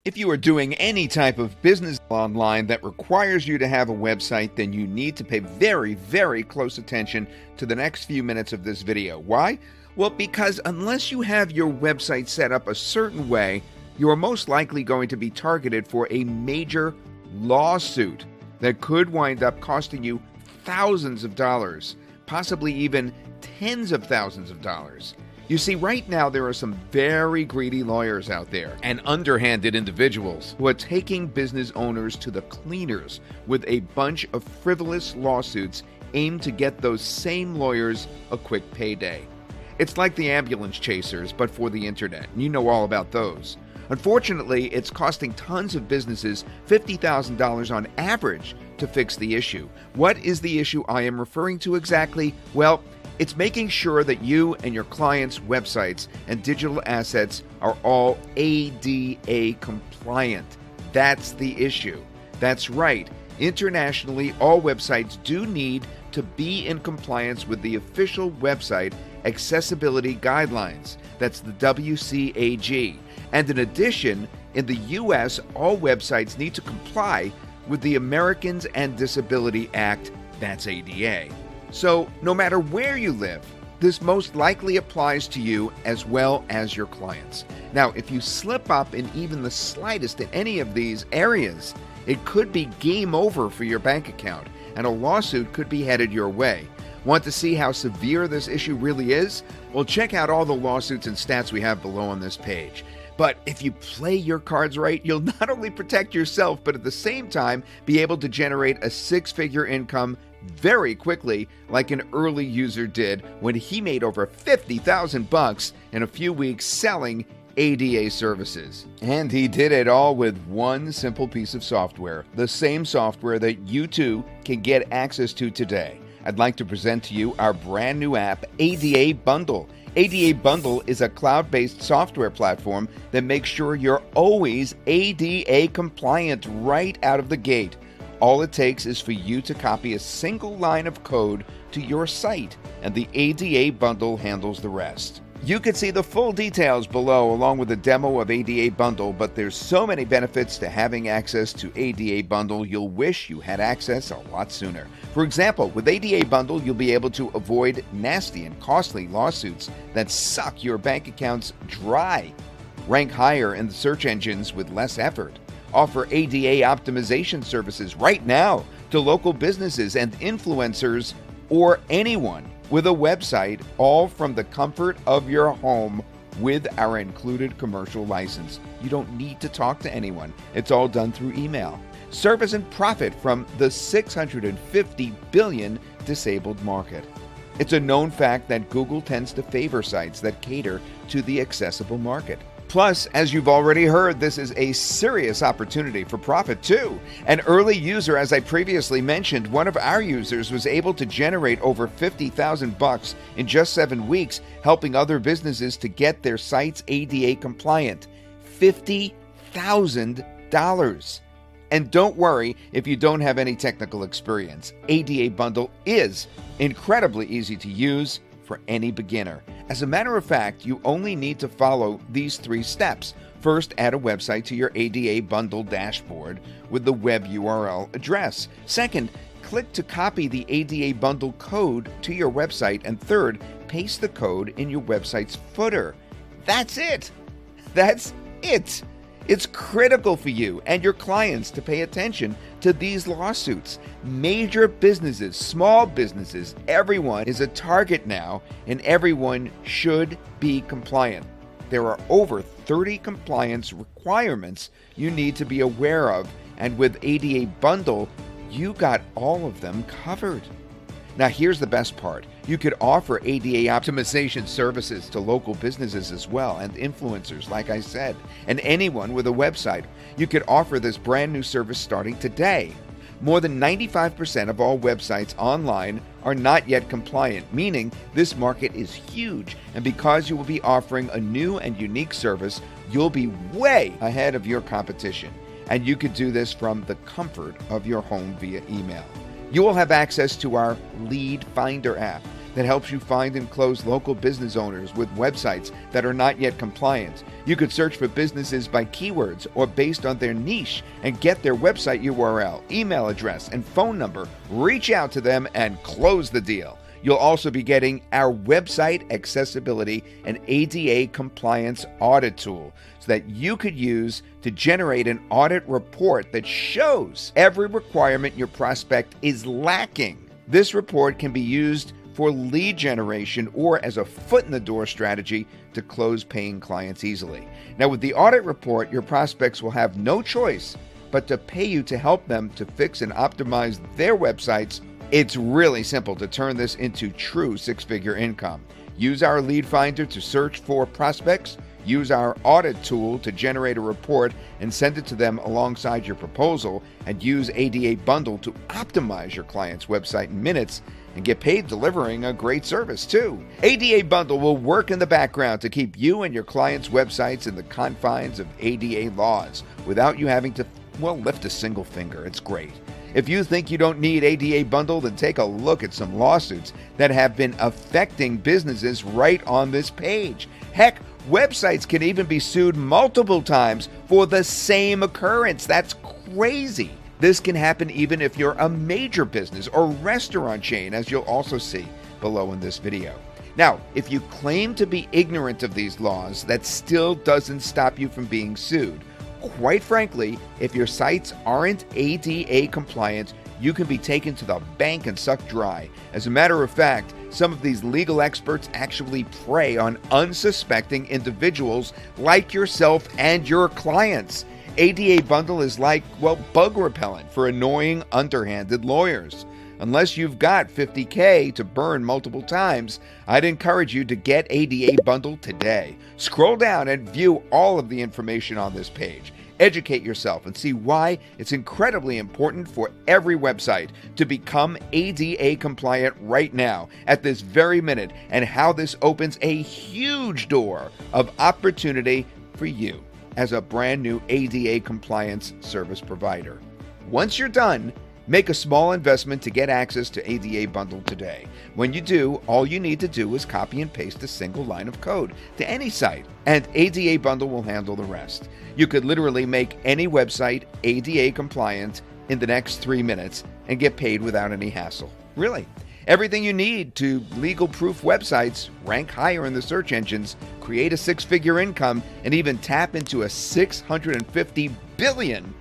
If you are doing any type of business online that requires you to have a website, then you need to pay very, very close attention to the next few minutes of this video. Why? Well, because unless you have your website set up a certain way, you are most likely going to be targeted for a major lawsuit that could wind up costing you thousands of dollars, possibly even tens of thousands of dollars. You see, right now there are some very greedy lawyers out there and underhanded individuals who are taking business owners to the cleaners with a bunch of frivolous lawsuits aimed to get those same lawyers a quick payday. It's like the ambulance chasers, but for the internet. You know all about those. Unfortunately, it's costing tons of businesses $50,000 on average to fix the issue. What is the issue I am referring to exactly? Well, it's making sure that you and your clients' websites and digital assets are all ADA compliant. That's the issue. That's right. Internationally, all websites do need to be in compliance with the official website accessibility guidelines. That's the WCAG. And in addition, in the US, all websites need to comply with the Americans and Disability Act. That's ADA. So, no matter where you live, this most likely applies to you as well as your clients. Now, if you slip up in even the slightest in any of these areas, it could be game over for your bank account, and a lawsuit could be headed your way. Want to see how severe this issue really is? Well, check out all the lawsuits and stats we have below on this page. But if you play your cards right, you'll not only protect yourself, but at the same time be able to generate a six-figure income very quickly, like an early user did when he made over $50,000 in a few weeks selling ADA services. And he did it all with one simple piece of software, the same software that you too can get access to today. I'd like to present to you our brand new app, ADA Bundle. ADA Bundle is a cloud-based software platform that makes sure you're always ADA compliant right out of the gate. All it takes is for you to copy a single line of code to your site, and the ADA Bundle handles the rest. You can see the full details below along with a demo of ADA Bundle, but there's so many benefits to having access to ADA Bundle, you'll wish you had access a lot sooner. For example, with ADA Bundle, you'll be able to avoid nasty and costly lawsuits that suck your bank accounts dry, rank higher in the search engines with less effort, offer ADA optimization services right now to local businesses and influencers or anyone with a website, all from the comfort of your home with our included commercial license. You don't need to talk to anyone. It's all done through email. Service and profit from the $650 billion disabled market. It's a known fact that Google tends to favor sites that cater to the accessible market. Plus, as you've already heard, this is a serious opportunity for profit too. An early user, as I previously mentioned, one of our users was able to generate over $50,000 in just 7 weeks, helping other businesses to get their sites ADA compliant. $50,000. And don't worry if you don't have any technical experience. ADA Bundle is incredibly easy to use for any beginner. As a matter of fact, you only need to follow these 3 steps. First, add a website to your ADA Bundle dashboard with the web URL address. Second, click to copy the ADA Bundle code to your website. And third, paste the code in your website's footer. That's it. That's it. It's critical for you and your clients to pay attention to these lawsuits. Major businesses, small businesses, everyone is a target now, and everyone should be compliant. There are over 30 compliance requirements you need to be aware of, and with ADA Bundle, you got all of them covered. Now here's the best part. You could offer ADA optimization services to local businesses as well, and influencers, like I said, and anyone with a website. You could offer this brand new service starting today. More than 95% of all websites online are not yet compliant, meaning this market is huge. And because you will be offering a new and unique service, you'll be way ahead of your competition. And you could do this from the comfort of your home via email. You will have access to our Lead Finder app that helps you find and close local business owners with websites that are not yet compliant. You could search for businesses by keywords or based on their niche and get their website URL, email address, and phone number. Reach out to them and close the deal. You'll also be getting our website accessibility and ADA compliance audit tool so that you could use to generate an audit report that shows every requirement your prospect is lacking. This report can be used for lead generation or as a foot in the door strategy to close paying clients easily. Now, with the audit report, your prospects will have no choice but to pay you to help them to fix and optimize their websites. It's really simple to turn this into true six-figure income. Use our lead finder to search for prospects. Use our audit tool to generate a report and send it to them alongside your proposal, and use ADA Bundle to optimize your client's website in minutes and get paid delivering a great service too. ADA Bundle will work in the background to keep you and your clients' websites in the confines of ADA laws without you having to, lift a single finger. It's great. If you think you don't need ADA Bundle, then take a look at some lawsuits that have been affecting businesses right on this page. Heck, websites can even be sued multiple times for the same occurrence. That's crazy. This can happen even if you're a major business or restaurant chain, as you'll also see below in this video. Now, if you claim to be ignorant of these laws, that still doesn't stop you from being sued. Quite frankly, if your sites aren't ADA compliant, you can be taken to the bank and sucked dry. As a matter of fact, some of these legal experts actually prey on unsuspecting individuals like yourself and your clients. ADA Bundle is like, bug repellent for annoying, underhanded lawyers. Unless you've got $50K to burn multiple times, I'd encourage you to get ADA Bundle today. Scroll down and view all of the information on this page. Educate yourself and see why it's incredibly important for every website to become ADA compliant right now, at this very minute, and how this opens a huge door of opportunity for you as a brand new ADA compliance service provider. Once you're done, make a small investment to get access to ADA Bundle today. When you do, all you need to do is copy and paste a single line of code to any site, and ADA Bundle will handle the rest. You could literally make any website ADA compliant in the next 3 minutes and get paid without any hassle. Really. Everything you need to legal-proof websites, rank higher in the search engines, create a six-figure income, and even tap into a $650 billion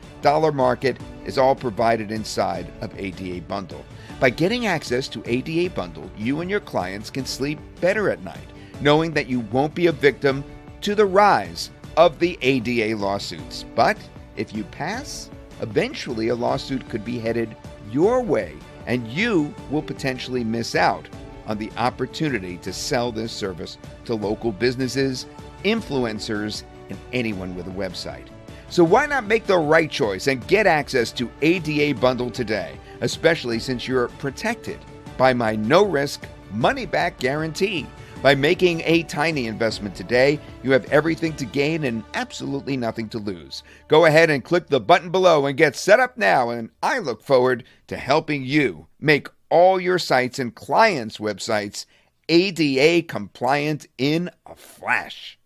market is all provided inside of ADA Bundle. By getting access to ADA Bundle, you and your clients can sleep better at night, knowing that you won't be a victim to the rise of the ADA lawsuits. But if you pass, eventually a lawsuit could be headed your way, and you will potentially miss out on the opportunity to sell this service to local businesses, influencers, and anyone with a website. So why not make the right choice and get access to ADA Bundle today, especially since you're protected by my no-risk, money-back guarantee. By making a tiny investment today, you have everything to gain and absolutely nothing to lose. Go ahead and click the button below and get set up now, and I look forward to helping you make all your sites and clients' websites ADA compliant in a flash.